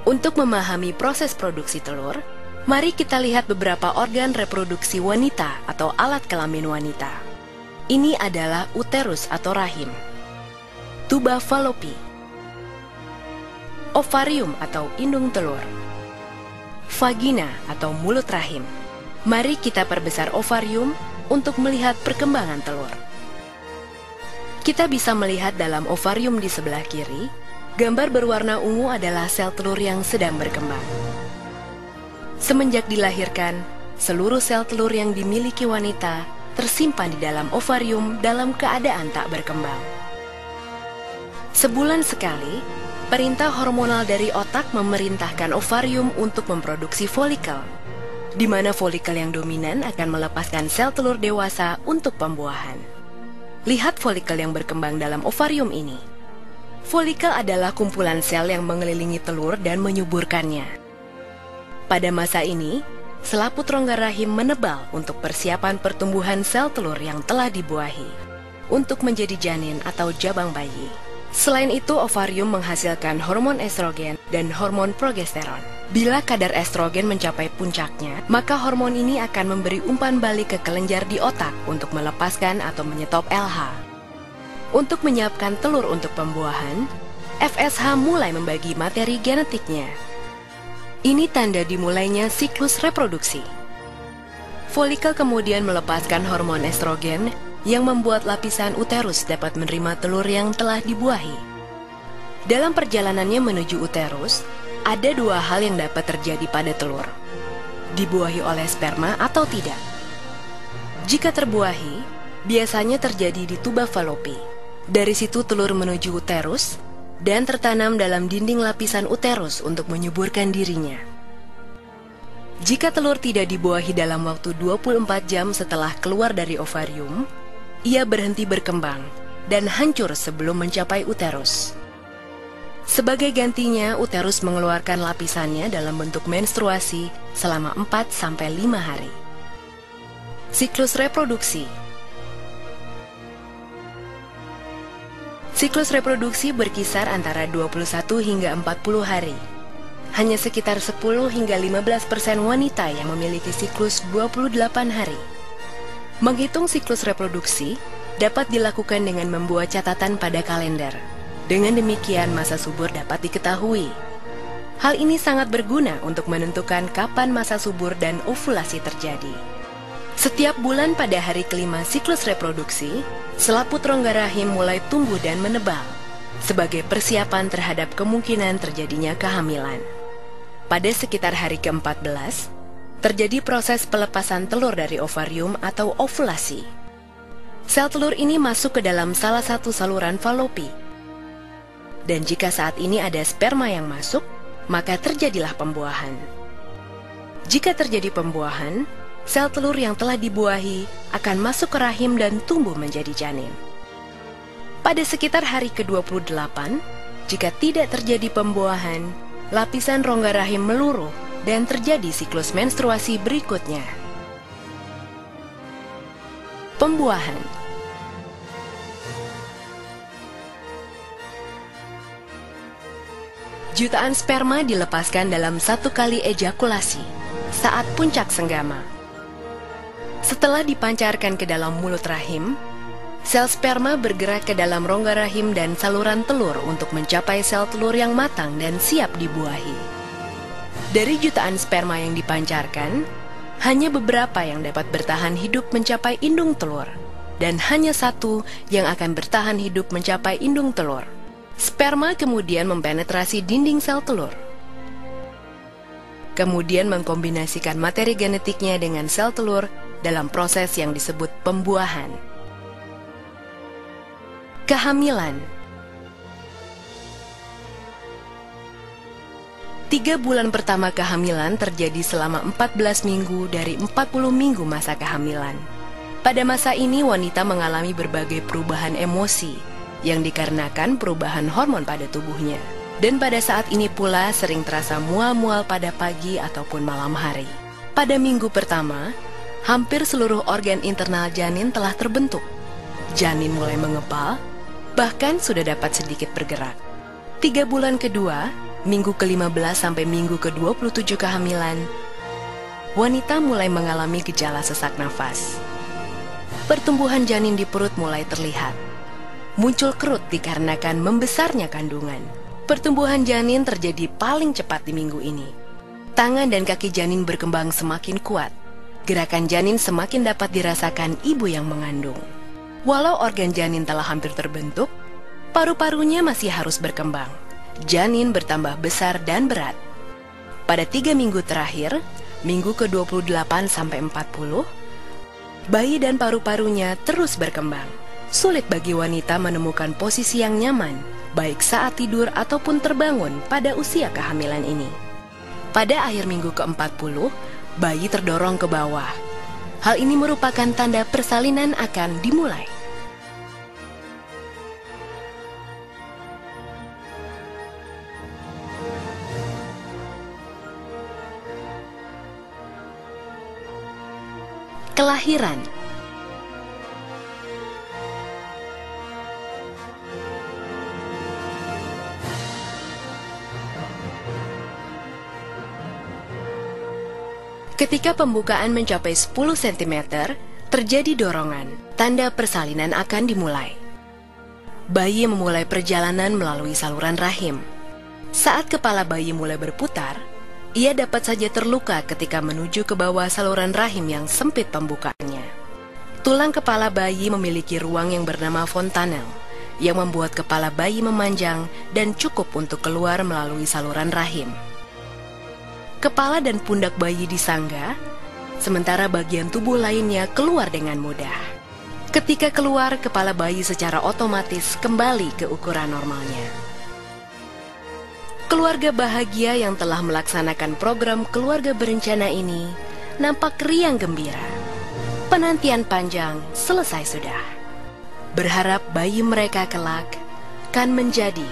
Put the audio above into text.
Untuk memahami proses produksi telur, mari kita lihat beberapa organ reproduksi wanita atau alat kelamin wanita. Ini adalah uterus atau rahim, tuba falopi, ovarium atau indung telur, vagina atau mulut rahim. Mari kita perbesar ovarium untuk melihat perkembangan telur. Kita bisa melihat dalam ovarium di sebelah kiri, gambar berwarna ungu adalah sel telur yang sedang berkembang. Semenjak dilahirkan, seluruh sel telur yang dimiliki wanita tersimpan di dalam ovarium dalam keadaan tak berkembang. Sebulan sekali, perintah hormonal dari otak memerintahkan ovarium untuk memproduksi folikel, di mana folikel yang dominan akan melepaskan sel telur dewasa untuk pembuahan. Lihat folikel yang berkembang dalam ovarium ini. Folikel adalah kumpulan sel yang mengelilingi telur dan menyuburkannya. Pada masa ini, selaput rongga rahim menebal untuk persiapan pertumbuhan sel telur yang telah dibuahi untuk menjadi janin atau jabang bayi. Selain itu, ovarium menghasilkan hormon estrogen dan hormon progesteron. Bila kadar estrogen mencapai puncaknya, maka hormon ini akan memberi umpan balik ke kelenjar di otak untuk melepaskan atau menyetop LH. Untuk menyiapkan telur untuk pembuahan, FSH mulai membagi materi genetiknya. Ini tanda dimulainya siklus reproduksi. Folikel kemudian melepaskan hormon estrogen yang membuat lapisan uterus dapat menerima telur yang telah dibuahi. Dalam perjalanannya menuju uterus, ada dua hal yang dapat terjadi pada telur: dibuahi oleh sperma atau tidak. Jika terbuahi, biasanya terjadi di tuba falopi. Dari situ telur menuju uterus dan tertanam dalam dinding lapisan uterus untuk menyuburkan dirinya. Jika telur tidak dibuahi dalam waktu 24 jam setelah keluar dari ovarium, ia berhenti berkembang dan hancur sebelum mencapai uterus. Sebagai gantinya, uterus mengeluarkan lapisannya dalam bentuk menstruasi selama 4-5 hari. Siklus reproduksi. Siklus reproduksi berkisar antara 21 hingga 40 hari. Hanya sekitar 10 hingga 15% wanita yang memiliki siklus 28 hari. Menghitung siklus reproduksi dapat dilakukan dengan membuat catatan pada kalender. Dengan demikian, masa subur dapat diketahui. Hal ini sangat berguna untuk menentukan kapan masa subur dan ovulasi terjadi. Setiap bulan pada hari kelima siklus reproduksi, selaput rongga rahim mulai tumbuh dan menebal, sebagai persiapan terhadap kemungkinan terjadinya kehamilan. Pada sekitar hari ke-14, terjadi proses pelepasan telur dari ovarium atau ovulasi. Sel telur ini masuk ke dalam salah satu saluran falopi. Dan jika saat ini ada sperma yang masuk, maka terjadilah pembuahan. Jika terjadi pembuahan, sel telur yang telah dibuahi akan masuk ke rahim dan tumbuh menjadi janin. Pada sekitar hari ke-28, jika tidak terjadi pembuahan, lapisan rongga rahim meluruh dan terjadi siklus menstruasi berikutnya. Pembuahan. Jutaan sperma dilepaskan dalam satu kali ejakulasi saat puncak senggama. Setelah dipancarkan ke dalam mulut rahim, sel sperma bergerak ke dalam rongga rahim dan saluran telur untuk mencapai sel telur yang matang dan siap dibuahi. Dari jutaan sperma yang dipancarkan, hanya beberapa yang dapat bertahan hidup mencapai indung telur, dan hanya satu yang akan bertahan hidup mencapai indung telur. Sperma kemudian mempenetrasi dinding sel telur, kemudian mengkombinasikan materi genetiknya dengan sel telur dalam proses yang disebut pembuahan. Kehamilan. 3 bulan pertama kehamilan terjadi selama 14 minggu dari 40 minggu masa kehamilan. Pada masa ini wanita mengalami berbagai perubahan emosi yang dikarenakan perubahan hormon pada tubuhnya. Dan pada saat ini pula sering terasa mual-mual pada pagi ataupun malam hari. Pada minggu pertama, hampir seluruh organ internal janin telah terbentuk. Janin mulai mengepal, bahkan sudah dapat sedikit bergerak. 3 bulan kedua, minggu ke-15 sampai minggu ke-27 kehamilan, wanita mulai mengalami gejala sesak nafas. Pertumbuhan janin di perut mulai terlihat. Muncul kerut dikarenakan membesarnya kandungan. Pertumbuhan janin terjadi paling cepat di minggu ini. Tangan dan kaki janin berkembang semakin kuat. Gerakan janin semakin dapat dirasakan ibu yang mengandung. Walau organ janin telah hampir terbentuk, paru-parunya masih harus berkembang. Janin bertambah besar dan berat. Pada 3 minggu terakhir, minggu ke-28 sampai 40, bayi dan paru-parunya terus berkembang. Sulit bagi wanita menemukan posisi yang nyaman, baik saat tidur ataupun terbangun pada usia kehamilan ini. Pada akhir minggu ke-40, bayi terdorong ke bawah. Hal ini merupakan tanda persalinan akan dimulai. Kelahiran. Ketika pembukaan mencapai 10 cm, terjadi dorongan, tanda persalinan akan dimulai. Bayi memulai perjalanan melalui saluran rahim. Saat kepala bayi mulai berputar, ia dapat saja terluka ketika menuju ke bawah saluran rahim yang sempit pembukaannya. Tulang kepala bayi memiliki ruang yang bernama fontanel, yang membuat kepala bayi memanjang dan cukup untuk keluar melalui saluran rahim. Kepala dan pundak bayi disangga, sementara bagian tubuh lainnya keluar dengan mudah. Ketika keluar, kepala bayi secara otomatis kembali ke ukuran normalnya. Keluarga bahagia yang telah melaksanakan program keluarga berencana ini nampak riang gembira. Penantian panjang selesai sudah. Berharap bayi mereka kelak kan menjadi